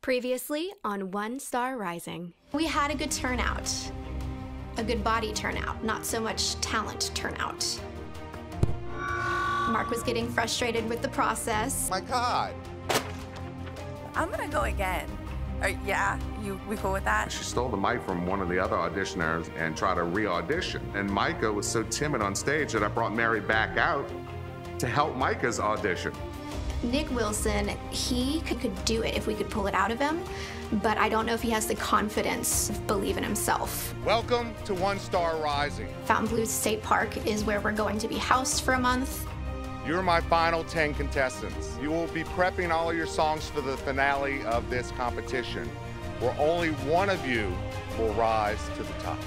Previously on One Star Rising. We had a good turnout, a good body turnout, not so much talent turnout. Mark was getting frustrated with the process. My God. I'm gonna go again. Yeah, we cool with that? She stole the mic from one of the other auditioners and tried to re-audition. And Micah was so timid on stage that I brought Mary back out to help Micah's audition. Nick Wilson, he could do it if we could pull it out of him, but I don't know if he has the confidence to believe in himself. Welcome to One Star Rising. Fontainebleau State Park is where we're going to be housed for a month. You're my final 10 contestants. You will be prepping all of your songs for the finale of this competition, where only one of you will rise to the top.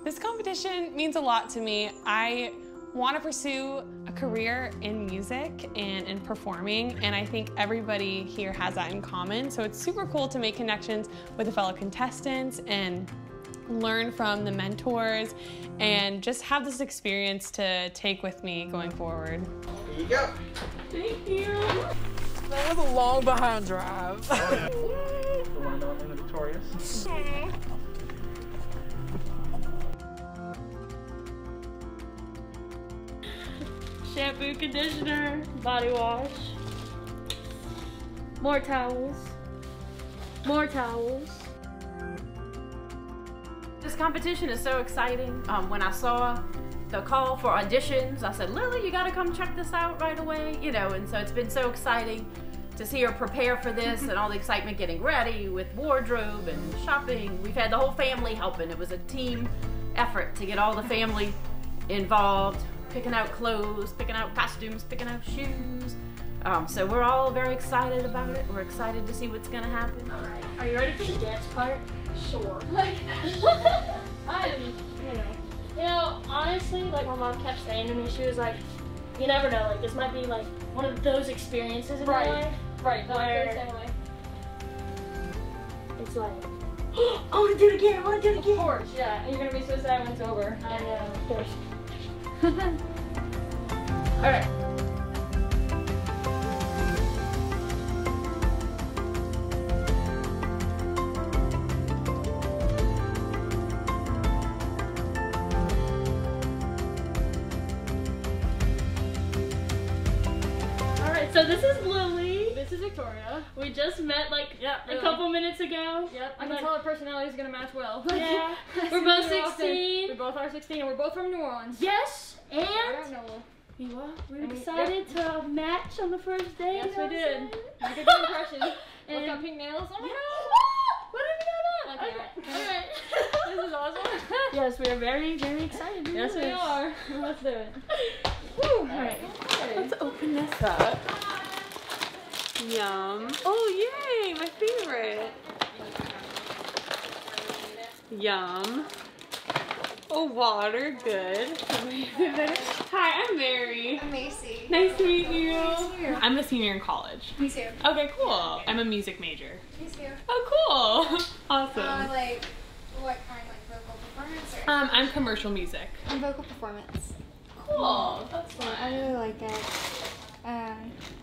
This competition means a lot to me. I want to pursue a career in music and in performing, and I think everybody here has that in common. So it's super cool to make connections with the fellow contestants and learn from the mentors and just have this experience to take with me going forward. Here you go. Thank you. That was a long behind drive. Fernando and Victorious. Shampoo, conditioner, body wash, more towels, more towels. This competition is so exciting. When I saw the call for auditions, I said, Lily, you gotta come check this out right away, you know, and so it's been so exciting to see her prepare for this and all the excitement getting ready with wardrobe and shopping. We've had the whole family helping. It was a team effort to get all the family involved, picking out clothes, picking out costumes, picking out shoes. So we're all very excited about it. We're excited to see what's gonna happen. All right, are you ready for the dance part? Sure. You know, honestly, like my mom kept saying to me, she was like, you never know, like this might be like one of those experiences in your life. Right, where the same way. It's like, I want to do it again, I want to do it again. Of course, yeah, and you're going to be so sad when it's over. I know, of course. All right. All right, so this is Lily. This is Victoria. We just met like a couple minutes ago. Yep. I can tell our personality is gonna match well. Yeah. We're both 16. We both are 16, and we're both from New Orleans. Yes. And I don't know. You are? We decided to match on the first day. Yes, we did. Make a good impression. And got pink nails. Oh my god! What did we know that? Okay. All right. This is awesome. Yes, we are very, very excited. Yes, we are. Let's do it. Woo. All right. Let's open this up. Yum. Oh, yay, my favorite. Yum. Oh, water, good. Hi, I'm Mary. I'm Macy. Nice to meet you. Nice to meet you. I'm a senior in college. Me too. Okay, cool. I'm a music major. Me too. Oh, cool. Awesome. Like, what kind, like vocal performance or? I'm commercial music. And vocal performance. Cool. That's fun. I really like it.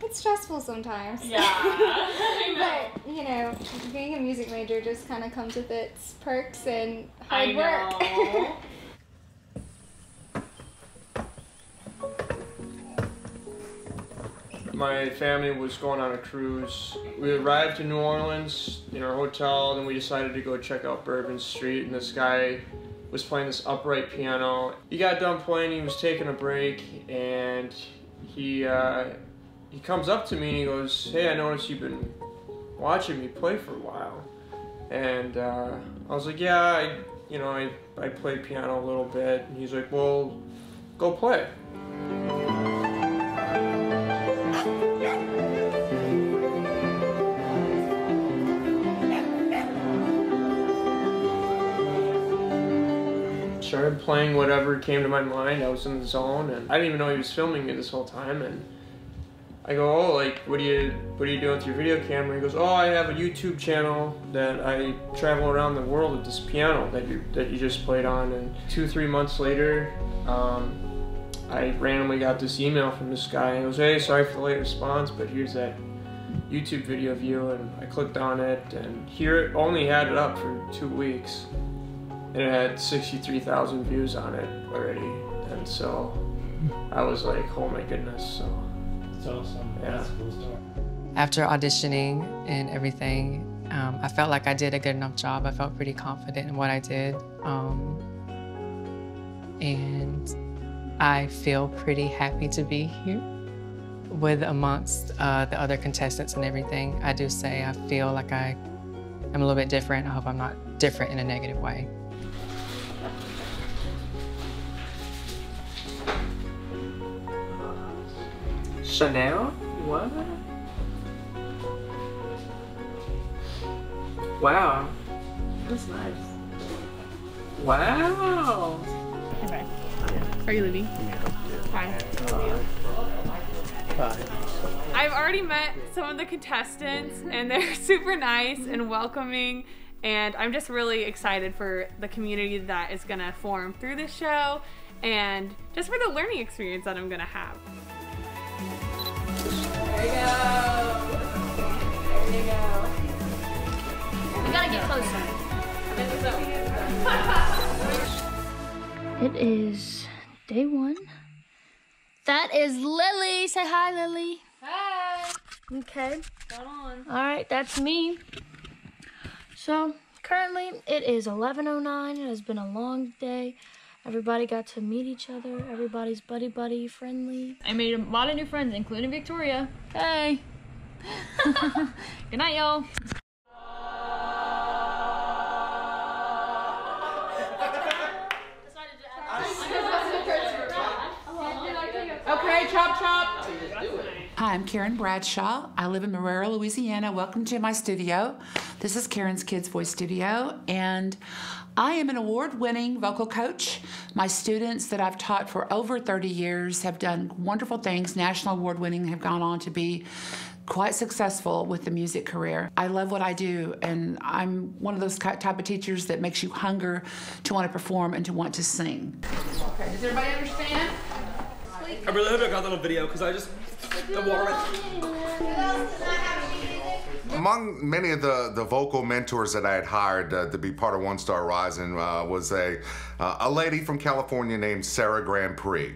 It's stressful sometimes. Yeah. I know. But, you know, being a music major just kind of comes with its perks and hard work. Know. My family was going on a cruise. We arrived in New Orleans in our hotel, then we decided to go check out Bourbon Street, and this guy was playing this upright piano. He got done playing, he was taking a break, and he comes up to me and he goes, "Hey, I noticed you've been watching me play for a while. And I was like, yeah, I play piano a little bit. And he's like, well, go play. Started playing whatever came to my mind. I was in the zone, and I didn't even know he was filming me this whole time. And I go, oh, like, what are you doing with your video camera? He goes, oh, I have a YouTube channel that I travel around the world with this piano that you just played on. And 2-3 months later, I randomly got this email from this guy. He goes, hey, sorry for the late response, but here's that YouTube video of you. And I clicked on it, and here it only had it up for 2 weeks. And it had 63,000 views on it already. And so I was like, oh my goodness. So that's awesome. Yeah. That's a cool story. After auditioning and everything, I felt like I did a good enough job. I felt pretty confident in what I did. And I feel pretty happy to be here with amongst the other contestants and everything. I do say I feel like I am a little bit different. I hope I'm not different in a negative way. Chanel? What? Wow. That's nice. Wow. Okay. Are you Lily? Hi. Bye. I've already met some of the contestants, and they're super nice and welcoming, and I'm just really excited for the community that is gonna form through this show, and just for the learning experience that I'm gonna have. There you go. There you go. We gotta get closer. It is day 1. That is Lily. Say hi, Lily. Hi. Okay. Hold on. All right, that's me. So currently it is 11:09. It has been a long day. Everybody got to meet each other. Everybody's buddy friendly. I made a lot of new friends, including Victoria. Hey. Good night, y'all. Okay, chop chop. Hi, I'm Karen Bradshaw. I live in Marrero, Louisiana. Welcome to my studio. This is Karen's Kids Voice Studio, and I am an award-winning vocal coach. My students that I've taught for over 30 years have done wonderful things, national award-winning, have gone on to be quite successful with the music career. I love what I do, and I'm one of those type of teachers that makes you hunger to want to perform and to want to sing. Okay, does everybody understand? I really hope I got that little video because I just the water. Among many of the vocal mentors that I had hired to be part of One Star Rising was a lady from California named Sarah Grand Prix.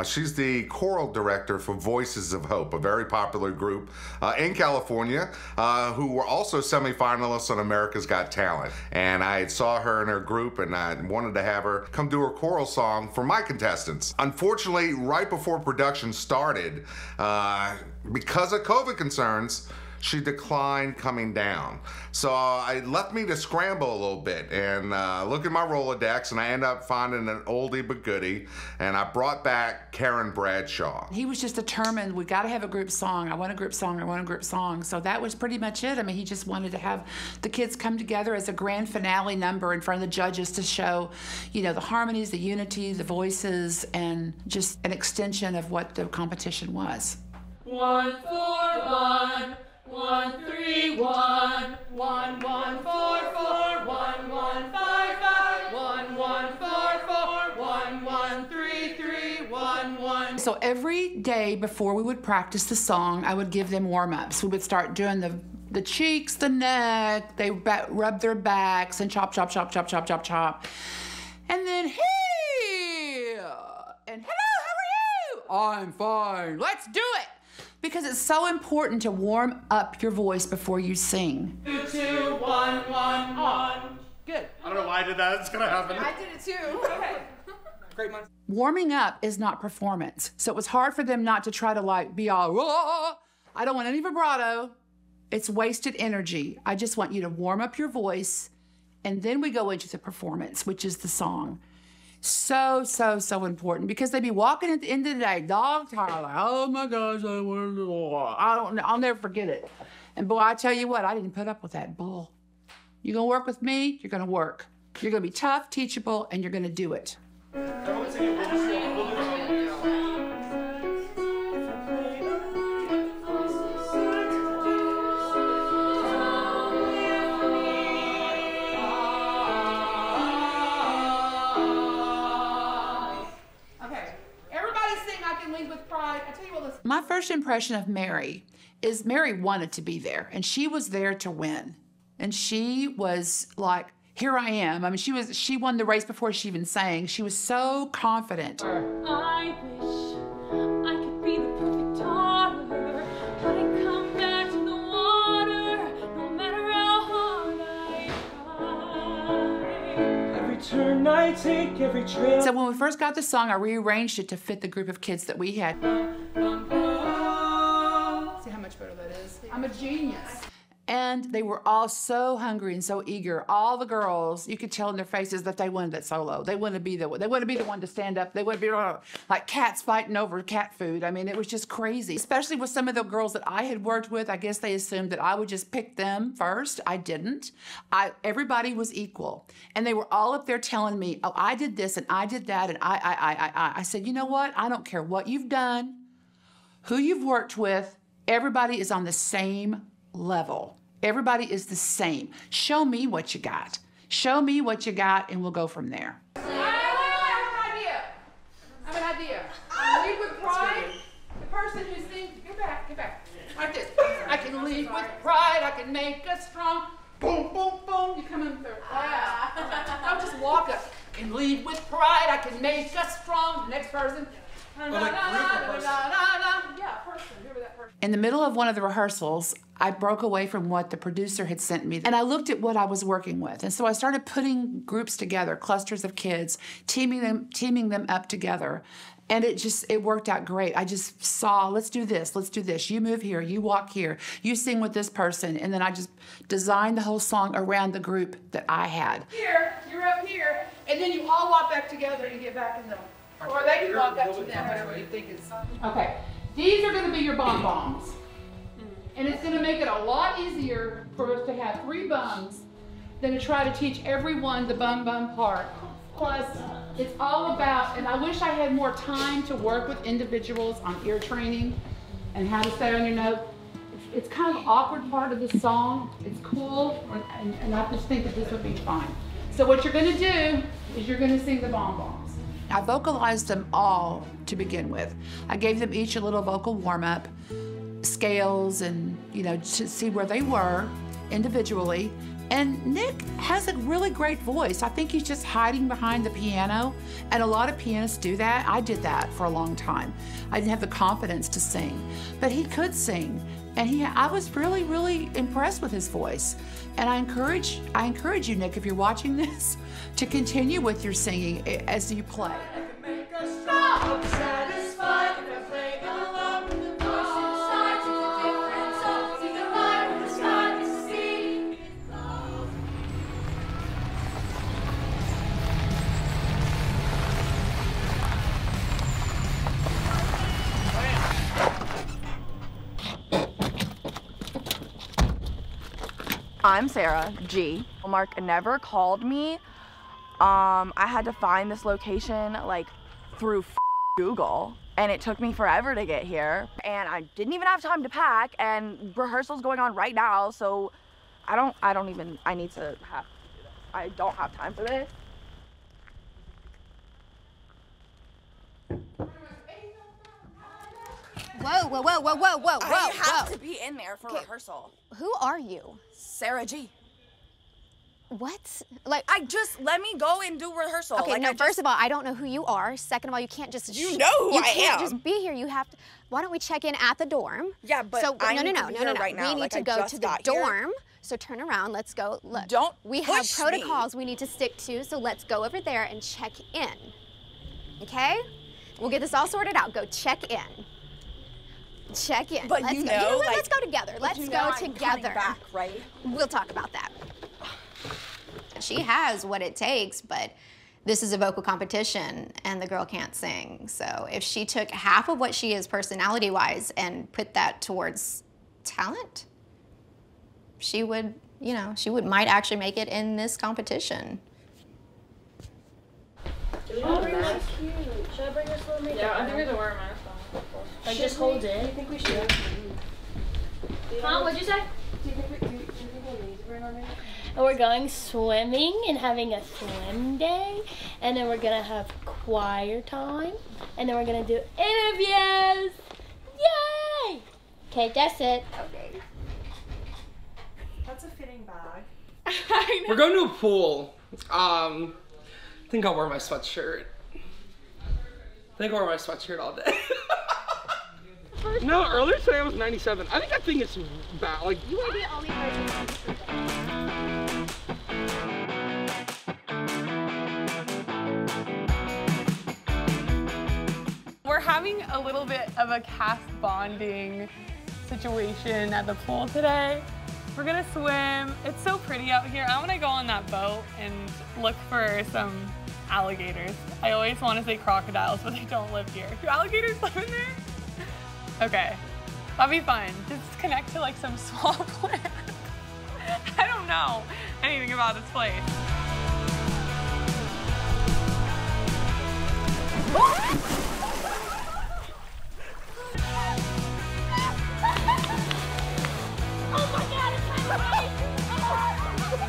She's the choral director for Voices of Hope, a very popular group in California who were also semifinalists on America's Got Talent. And I saw her in her group, and I wanted to have her come do her choral song for my contestants. Unfortunately, right before production started, because of COVID concerns, she declined coming down. So it left me to scramble a little bit and look at my Rolodex, and I ended up finding an oldie but goodie, and I brought back Karen Bradshaw. He was just determined, we gotta have a group song. I want a group song, I want a group song. So that was pretty much it. I mean, he just wanted to have the kids come together as a grand finale number in front of the judges to show, you know, the harmonies, the unity, the voices, and just an extension of what the competition was. 1 4 1 1 3 1 1 1 4 4 1 1 5 5 1 1 4 4 1 1 3 3 1 1. So every day before we would practice the song, I would give them warm-ups. We would start doing the cheeks, the neck, they rub their backs and chop, chop, chop, chop, chop, chop, chop. And then here, and hello, how are you? I'm fine, let's do it. Because it's so important to warm up your voice before you sing. 2 2 1 1 1. Good. I don't know why I did that. It's gonna happen. I did it too. Okay. Great one. Warming up is not performance. So it was hard for them not to try to like be all, oh, I don't want any vibrato. It's wasted energy. I just want you to warm up your voice, and then we go into the performance, which is the song. So, so, so important, because they be walking at the end of the day, dog tired, like, oh my gosh, I'll never forget it. And boy, I tell you what, I didn't put up with that bull. You're gonna work with me, you're gonna work. You're gonna be tough, teachable, and you're gonna do it. My first impression of Mary is Mary wanted to be there, and she was there to win. And she was like, here I am. I mean, she won the race before she even sang. She was so confident. I wish I could be the perfect daughter, but I come back to the water, no matter how hard I try. Every turn I take, every trail. So when we first got the song, I rearranged it to fit the group of kids that we had. See how much better that is? I'm a genius. And they were all so hungry and so eager. All the girls, you could tell in their faces that they wanted that solo. They wanted to be the one to stand up. They wanted to be like cats fighting over cat food. I mean, it was just crazy. Especially with some of the girls that I had worked with. I guess they assumed that I would just pick them first. I didn't. Everybody was equal. And they were all up there telling me, oh, I did this and I did that and I said, you know what? I don't care what you've done, who you've worked with. Everybody is on the same level. Everybody is the same. Show me what you got. Show me what you got, and we'll go from there. I have an idea. Lead with pride. The person who sings, get back. Like this. I can lead with pride. I can make us strong. Boom, boom, boom. You come in through. Don't just walk up. I can lead with pride. I can make us strong. Next person. In the middle of one of the rehearsals, I broke away from what the producer had sent me, and I looked at what I was working with. And so I started putting groups together, clusters of kids, teaming them up together. And it worked out great. I just saw, let's do this. You move here, you walk here, you sing with this person. And then I just designed the whole song around the group that I had. Here, you're up here, and then you all walk back together and get back in the... Or they can walk up to them, whatever you think is... Okay, these are going to be your bum-bums. And it's going to make it a lot easier for us to have 3 bums than to try to teach everyone the bum-bum part. Plus, it's all about, and I wish I had more time to work with individuals on ear training and how to stay on your note. It's kind of an awkward part of the song. It's cool, and I just think that this would be fine. So what you're going to do is you're going to sing the bum-bums. I vocalized them all to begin with. I gave them each a little vocal warm-up, scales, and to see where they were individually. And Nick has a really great voice. I think he's just hiding behind the piano, and a lot of pianists do that. I did that for a long time. I didn't have the confidence to sing, but he could sing, and I was really, really impressed with his voice. And I encourage you, Nick, if you're watching this, to continue with your singing as you play. I'm Sarah G. Mark never called me. I had to find this location like through Google, and it took me forever to get here. And I didn't even have time to pack, and rehearsal's going on right now, so I don't have time for this. Whoa. I have to be in there for rehearsal. Who are you? Sarah G. What? Let me go and do rehearsal. Okay, no, first of all, I don't know who you are. Second of all, you can't just... You know who I am. You can't just be here. You have to... Why don't we check in at the dorm? Yeah, but no. Right now. We need to go to the dorm. So turn around, let's go. Look, we have protocols we need to stick to, so let's go over there and check in. Okay? We'll get this all sorted out. Go check in. Check in. But let's you go. know, Let's like, go together. but Let's you go know I'm together. coming back, right? We'll talk about that. She has what it takes, but this is a vocal competition and the girl can't sing. So if she took half of what she is personality-wise and put that towards talent, she would, you know, might actually make it in this competition. Oh, that's cute. Should I bring this little makeup? Yeah, I think we can wear a mask on. Like, just hold it. I think we should. Huh? What'd you say? Do you think we need to bring our makeup? And we're going swimming and having a swim day. And then we're going to have choir time. And then we're going to do interviews. Yay! Okay, that's it. Okay. That's a fitting bag. We're going to a pool. I think I'll wear my sweatshirt. All day. No, earlier today I was 97. I think that thing is bad. Like, you might be the only person. We're having a little bit of a cast bonding situation at the pool today. We're gonna swim. It's so pretty out here. I wanna go on that boat and look for some alligators. I always wanna say crocodiles, but they don't live here. Do alligators live in there? Okay, that'll be fun. Just connect to like some small plant. I don't know anything about this place.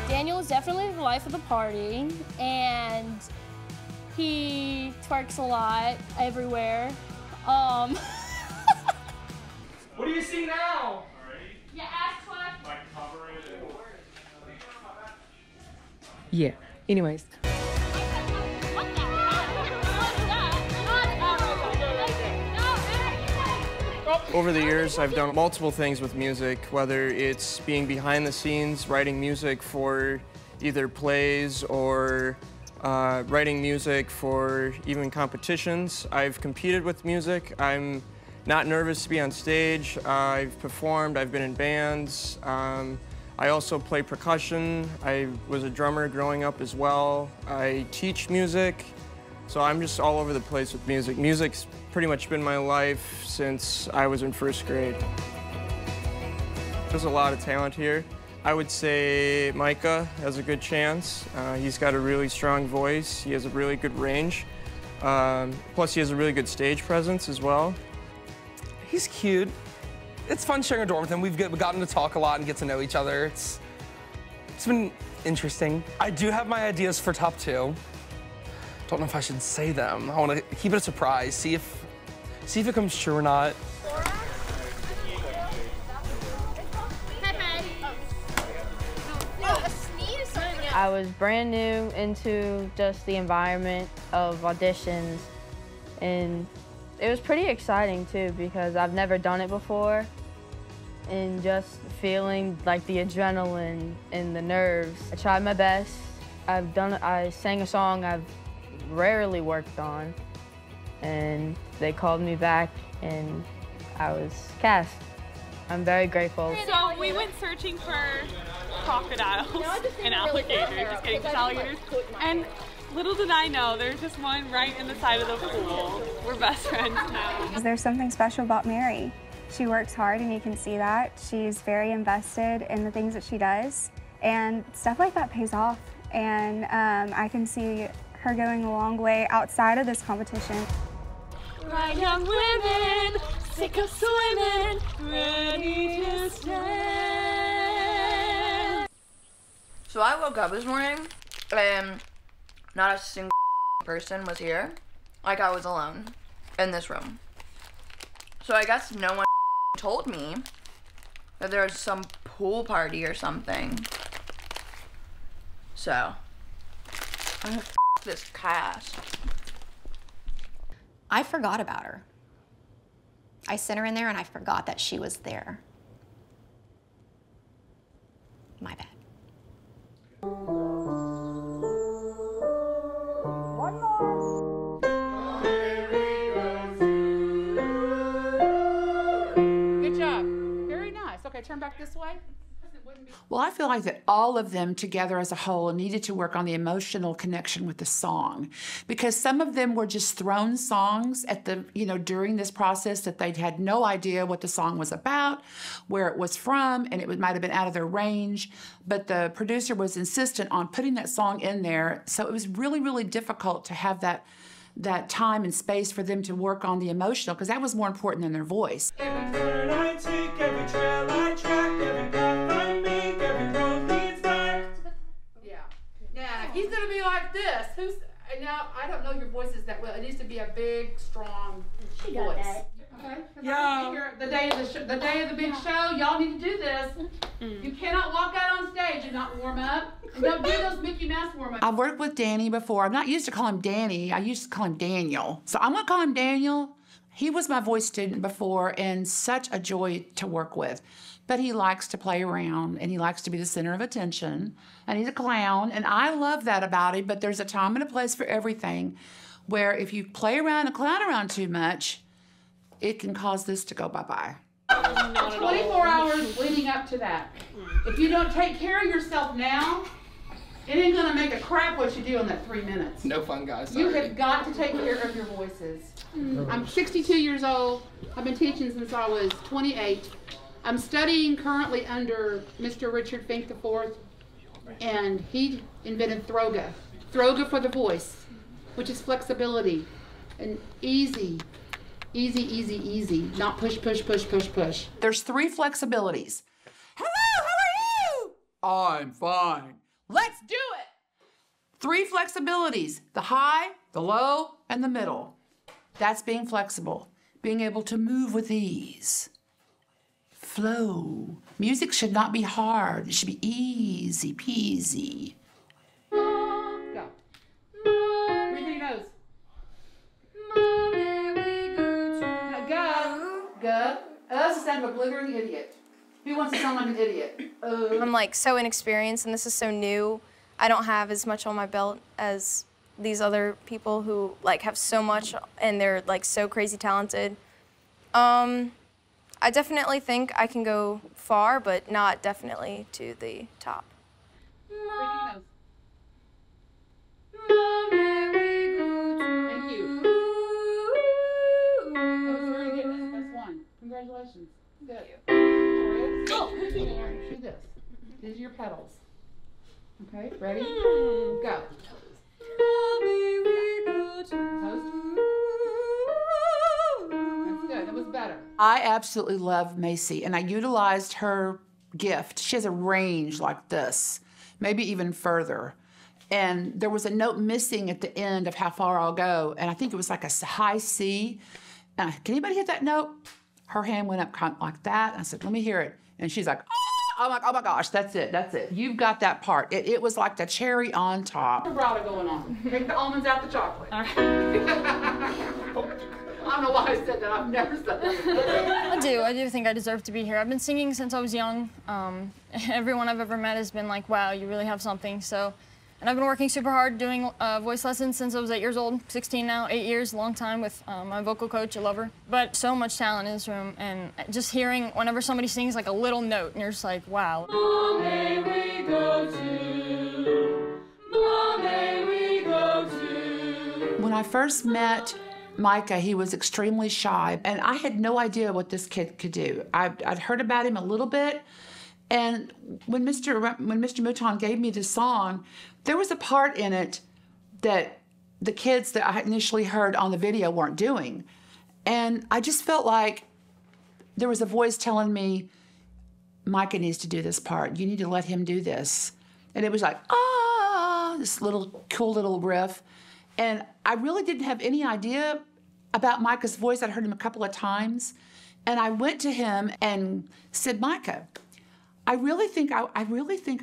Daniel is definitely the life of the party, and he twerks a lot everywhere. What do you see now? Yeah, ass twerk. Like cover it. Yeah. Anyways. Over the years, I've done multiple things with music, whether it's being behind the scenes, writing music for either plays or writing music for even competitions. I've competed with music. I'm not nervous to be on stage. I've performed, I've been in bands. I also play percussion. I was a drummer growing up as well. I teach music. So I'm just all over the place with music. Music's pretty much been my life since I was in first grade. There's a lot of talent here. I would say Micah has a good chance. He's got a really strong voice. He has a really good range. Plus he has a really good stage presence as well. He's cute. It's fun sharing a dorm with him. We've gotten to talk a lot and get to know each other. It's been interesting. I do have my ideas for top 2. Don't know if I should say them. I want to keep it a surprise. See if it comes true or not. I was brand new into just the environment of auditions, and it was pretty exciting too because I've never done it before, and just feeling like the adrenaline and the nerves. I tried my best. I sang a song I've rarely worked on, and they called me back and I was cast. I'm very grateful. So we went searching for crocodiles and alligators, just kidding, just alligators. And little did I know, there's just one right in the side of the pool. We're best friends now. There's something special about Mary. She works hard and you can see that. She's very invested in the things that she does, and stuff like that pays off. And I can see her going a long way outside of this competition. Right, young women, sick of swimming, ready to stand. So I woke up this morning and not a single person was here. Like, I was alone in this room. So I guess no one told me that there was some pool party or something. So, I'm gonna this cast. I forgot about her. I sent her in there and I forgot that she was there. My bad. back this way? Well, I feel like that all of them together as a whole needed to work on the emotional connection with the song, because some of them were just thrown songs at the, during this process that they'd had no idea what the song was about, where it was from, and it might have been out of their range. But the producer was insistent on putting that song in there. So it was really, really difficult to have that time and space for them to work on the emotional, because that was more important than their voice. Every turn I take, every trail I track, every path I make, every road leads back. Yeah. Now, he's going to be like this. Now, I don't know your voices that well. It needs to be a big, strong voice. Okay? Yeah. The day of the big show, y'all need to do this. You cannot walk out on stage and not warm up. And don't do those Mickey Mouse warm-ups. I've worked with Danny before. I'm not used to call him Danny. I used to call him Daniel. So I'm going to call him Daniel. He was my voice student before and such a joy to work with. But he likes to play around and he likes to be the center of attention. And he's a clown. And I love that about him. But there's a time and a place for everything, where if you play around and clown around too much, it can cause this to go bye-bye. 24 hours leading up to that. If you don't take care of yourself now, it ain't gonna make a crap what you do in that 3 minutes. No fun, guys. You have got to take care of your voices. I'm 62 years old. I've been teaching since I was 28. I'm studying currently under Mr. Richard Fink IV, and he invented Throga. Throga for the voice, which is flexibility and easy. Easy, easy, easy. Not push, push, push, push, push. There's 3 flexibilities. Hello, how are you? I'm fine. Let's do it. 3 flexibilities: the high, the low, and the middle. That's being flexible. Being able to move with ease. Flow. Music should not be hard. It should be easy peasy. Go. Breathe in your nose. Go. That's the sound of a blithering idiot. Who wants to sound like an idiot? I'm like so inexperienced and this is so new. I don't have as much on my belt as these other people who like have so much and they're like so crazy talented. I definitely think I can go far, but not definitely to the top. Thank you. That was very good. That's 1. Congratulations. Good. Oh, do this. These are your pedals. Okay, ready? Go. That's good. That was better. I absolutely love Macy, and I utilized her gift. She has a range like this, maybe even further. And there was a note missing at the end of how far I'll go, and I think it was like a high C. Can anybody hit that note? Her hand went up kind of like that. I said, let me hear it. And she's like, oh my gosh, that's it, that's it. You've got that part. It was like the cherry on top. Vibrato going on. Take the almonds out the chocolate. All right. I don't know why I said that. I've never said that. I do think I deserve to be here. I've been singing since I was young. Everyone I've ever met has been like, wow, you really have something. And I've been working super hard doing voice lessons since I was 8 years old, 16 now, 8 years, long time with my vocal coach. I love her. But so much talent in this room, and just hearing whenever somebody sings like a little note, and you're just like, wow. Mom, may we go to? Mom, may we go to? When I first met Micah, he was extremely shy, and I had no idea what this kid could do. I'd heard about him a little bit, and when Mr. Mouton gave me this song, there was a part in it that the kids that I initially heard on the video weren't doing. And I just felt like there was a voice telling me, Micah needs to do this part. You need to let him do this. And it was like, this little cool little riff. And I really didn't have any idea about Micah's voice. I'd heard him a couple of times. And I went to him and said, Micah, I really think I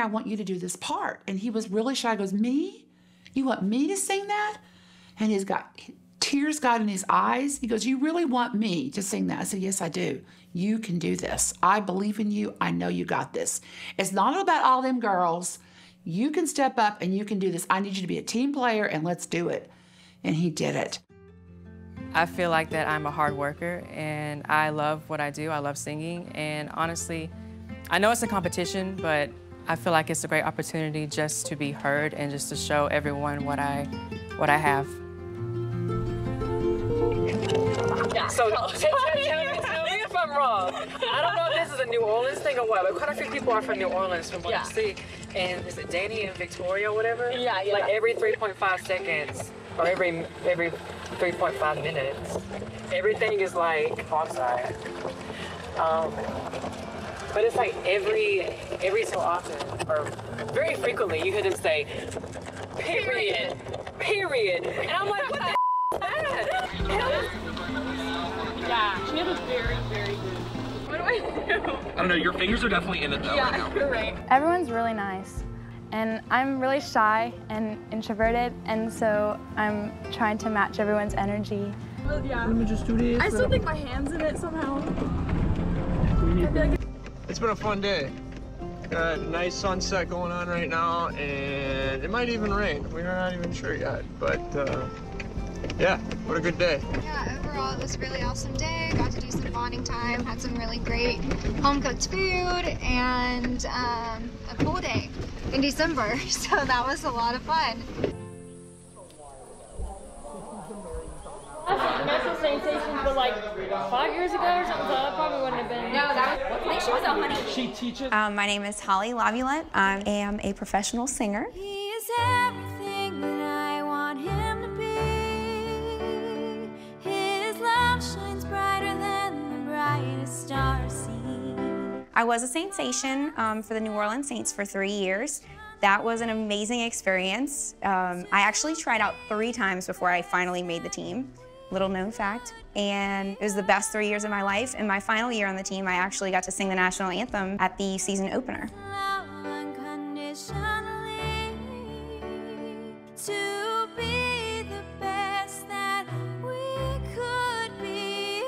want you to do this part. And he was really shy. He goes, me? You want me to sing that? And tears got in his eyes. He goes, you really want me to sing that? I said, yes, I do. You can do this. I believe in you. I know you got this. It's not about all them girls. You can step up and you can do this. I need you to be a team player and let's do it. And he did it. I feel like that I'm a hard worker and I love what I do. I love singing, and honestly, I know it's a competition, but I feel like it's a great opportunity just to be heard and just to show everyone what I have. So tell me if I'm wrong. I don't know if this is a New Orleans thing or what, but quite a few people are from New Orleans from what I see. And is it Danny and Victoria or whatever? Yeah. Like every 3.5 seconds or every 3.5 minutes, everything is like, oh, I'm sorry. But it's like every so often, or very frequently, you hear them say, period, period. And I'm like, what the is that? Yeah, she was very, very good. What do I do? I don't know, your fingers are definitely in it though right now. You're right. Everyone's really nice. And I'm really shy and introverted, and so I'm trying to match everyone's energy. Well, yeah. Let me just do this. I still think my hand's in it somehow. It's been a fun day. Got a nice sunset going on right now, and it might even rain. We're not even sure yet, but yeah, what a good day. Yeah, overall it was a really awesome day. Got to do some bonding time, had some really great home-cooked food, and a pool day in December, so that was a lot of fun. National Sensation, but like 5 years ago or something, so that probably wouldn't have been. No, that was, I think she was a honey. She teaches. My name is Holly Lavulette. I am a professional singer. He is everything that I want him to be. His love shines brighter than the brightest star seen. I was a sensation for the New Orleans Saints for 3 years. That was an amazing experience. I actually tried out 3 times before I finally made the team. Little known fact. And it was the best 3 years of my life. In my final year on the team, I actually got to sing the national anthem at the season opener. Love unconditionally to be the best that we could be.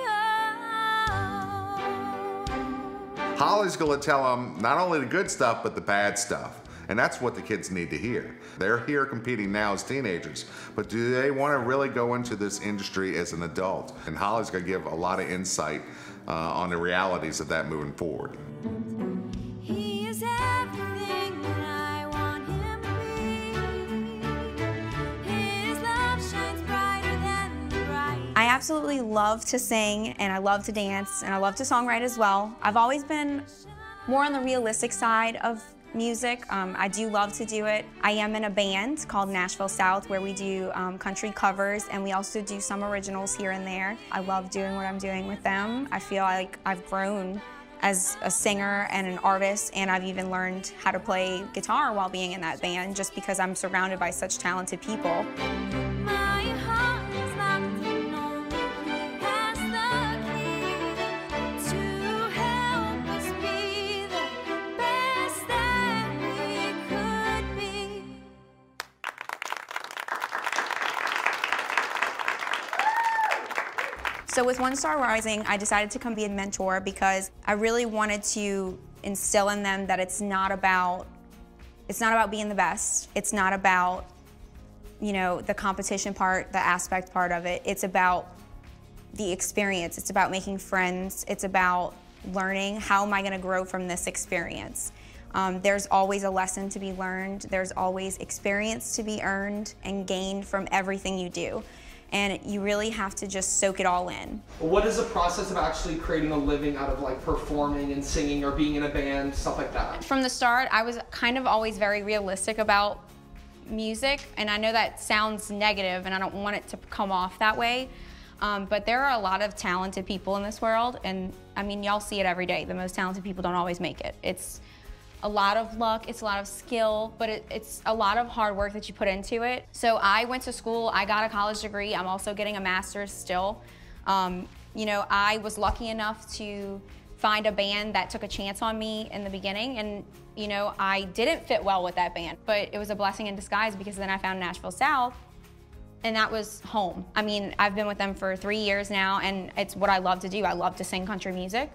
Holly's gonna tell them not only the good stuff, but the bad stuff. And that's what the kids need to hear. They're here competing now as teenagers, but do they want to really go into this industry as an adult? And Holly's gonna give a lot of insight on the realities of that moving forward. He is everything that I want him to be. His love shines brighter than the bright. I absolutely love to sing, and I love to dance, and I love to songwrite as well. I've always been more on the realistic side of music. I do love to do it. I am in a band called Nashville South where we do country covers, and we also do some originals here and there. I love doing what I'm doing with them. I feel like I've grown as a singer and an artist, and I've even learned how to play guitar while being in that band just because I'm surrounded by such talented people. My heart is locked in only he has the key to help us be the best that we could be. So with One Star Rising, I decided to come be a mentor because I really wanted to instill in them that it's not about being the best. It's not about, you know, the competition part, the aspect part of it. It's about the experience. It's about making friends. It's about learning how am I going to grow from this experience. There's always a lesson to be learned. There's always experience to be earned and gained from everything you do. And you really have to just soak it all in. What is the process of actually creating a living out of like performing and singing or being in a band, stuff like that? From the start, I was kind of always very realistic about music, and I know that sounds negative and I don't want it to come off that way, but there are a lot of talented people in this world, and I mean, y'all see it every day. The most talented people don't always make it. It's a lot of luck, it's a lot of skill, but it's a lot of hard work that you put into it. So I went to school, I got a college degree, I'm also getting a master's still. You know, I was lucky enough to find a band that took a chance on me in the beginning, and you know, I didn't fit well with that band, but it was a blessing in disguise because then I found Nashville South, and that was home. I mean, I've been with them for 3 years now, and it's what I love to do. I love to sing country music.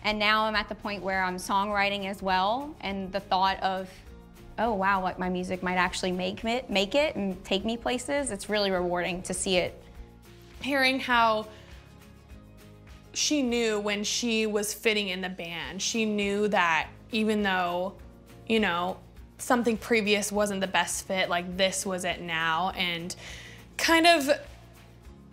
And now I'm at the point where I'm songwriting as well, and the thought of, oh wow, like my music might actually make it and take me places, it's really rewarding to see it. Hearing how she knew when she was fitting in the band, she knew that even though, you know, something previous wasn't the best fit, like this was it now. And kind of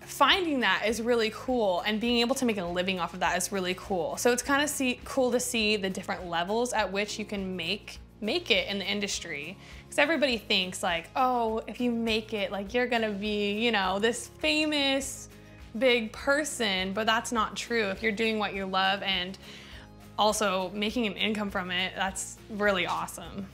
finding that is really cool, and being able to make a living off of that is really cool. So it's kind of cool to see the different levels at which you can make it in the industry. Because everybody thinks like, oh, if you make it, like you're gonna be, you know, this famous big person, but that's not true. If you're doing what you love and also making an income from it, that's really awesome.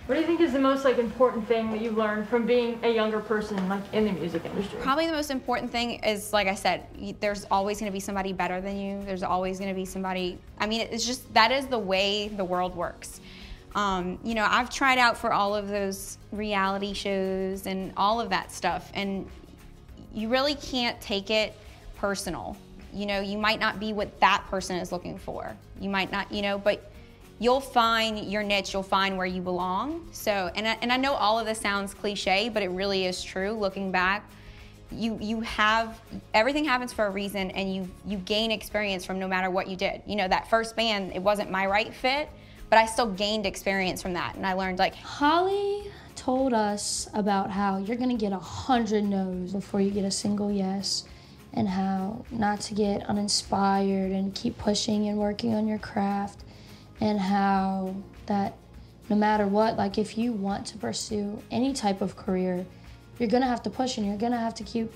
What do you think is the most important thing that you've learned from being a younger person in the music industry? Probably the most important thing is, like I said, there's always going to be somebody better than you. There's always going to be somebody, I mean, it's just, that is the way the world works. You know, I've tried out for all of those reality shows and all of that stuff, and you really can't take it personal. You know, you might not be what that person is looking for. You might not, you know, but you'll find your niche, you'll find where you belong. So, and I know all of this sounds cliche, but it really is true. Looking back, everything happens for a reason, and you gain experience from no matter what you did. You know, that first band, it wasn't my right fit, but I still gained experience from that, and I learned Holly told us about how you're gonna get 100 no's before you get a single yes, and how not to get uninspired and keep pushing and working on your craft, and how that no matter what, if you want to pursue any type of career, you're gonna have to push, and you're gonna have to keep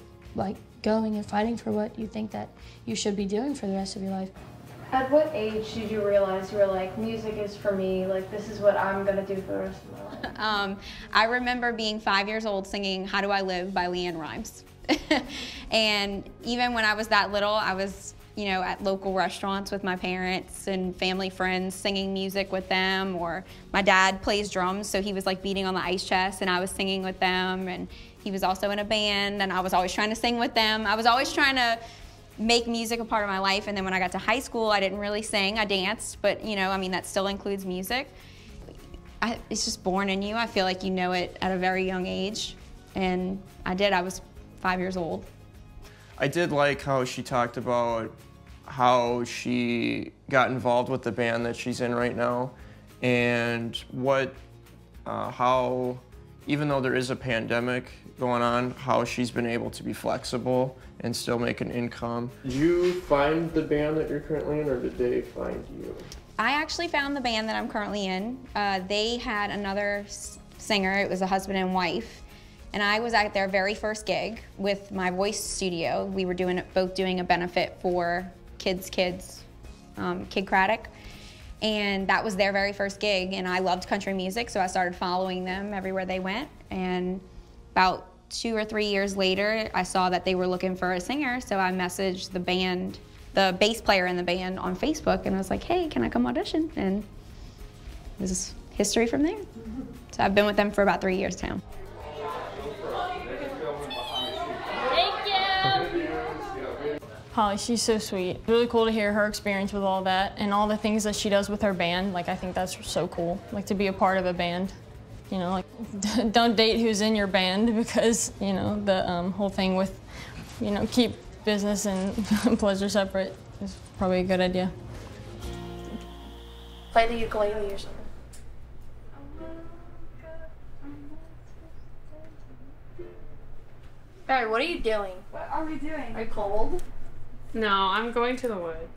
going and fighting for what you think that you should be doing for the rest of your life. At what age did you realize you were like, music is for me, this is what I'm gonna do for the rest of my life? I remember being 5 years old singing How Do I Live by LeAnn Rimes. And even when I was that little, I was, you know, at local restaurants with my parents and family friends singing music with them, or my dad plays drums, so he was beating on the ice chest and I was singing with them, and he was also in a band and I was always trying to sing with them. I was always trying to make music a part of my life, and then when I got to high school, I didn't really sing, I danced, but you know, I mean, that still includes music. It's just born in you. I feel like you know it at a very young age, and I did. I was 5 years old. I did like how she talked about how she got involved with the band that she's in right now, and how, even though there is a pandemic going on, how she's been able to be flexible and still make an income. Did you find the band that you're currently in, or did they find you? I actually found the band that I'm currently in. They had another singer. It was a husband and wife. And I was at their very first gig with my voice studio. We were both doing a benefit for Kid Craddock. And that was their very first gig, and I loved country music, so I started following them everywhere they went. And about 2 or 3 years later, I saw that they were looking for a singer, so I messaged the band, the bass player in the band, on Facebook, and I was like, hey, can I come audition? And this is history from there. So I've been with them for about 3 years now. Holly, she's so sweet. Really cool to hear her experience with all that and all the things that she does with her band. I think that's so cool, to be a part of a band. You know, don't date who's in your band, because, you know, the whole thing with, you know, keep business and pleasure separate is probably a good idea. Play the ukulele or something. Barry, what are you doing? What are we doing? Are you cold? No, I'm going to the woods.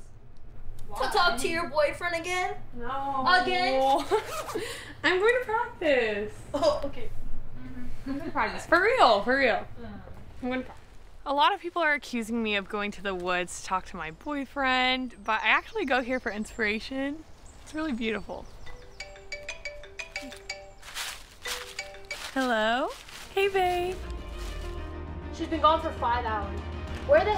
Why? To talk to your boyfriend again? No. Again? I'm going to practice. Oh, okay. I'm going to practice. For real, for real. I'm going to practice. A lot of people are accusing me of going to the woods to talk to my boyfriend, but I actually go here for inspiration. It's really beautiful. Hello? Hey, babe. She's been gone for 5 hours. Where the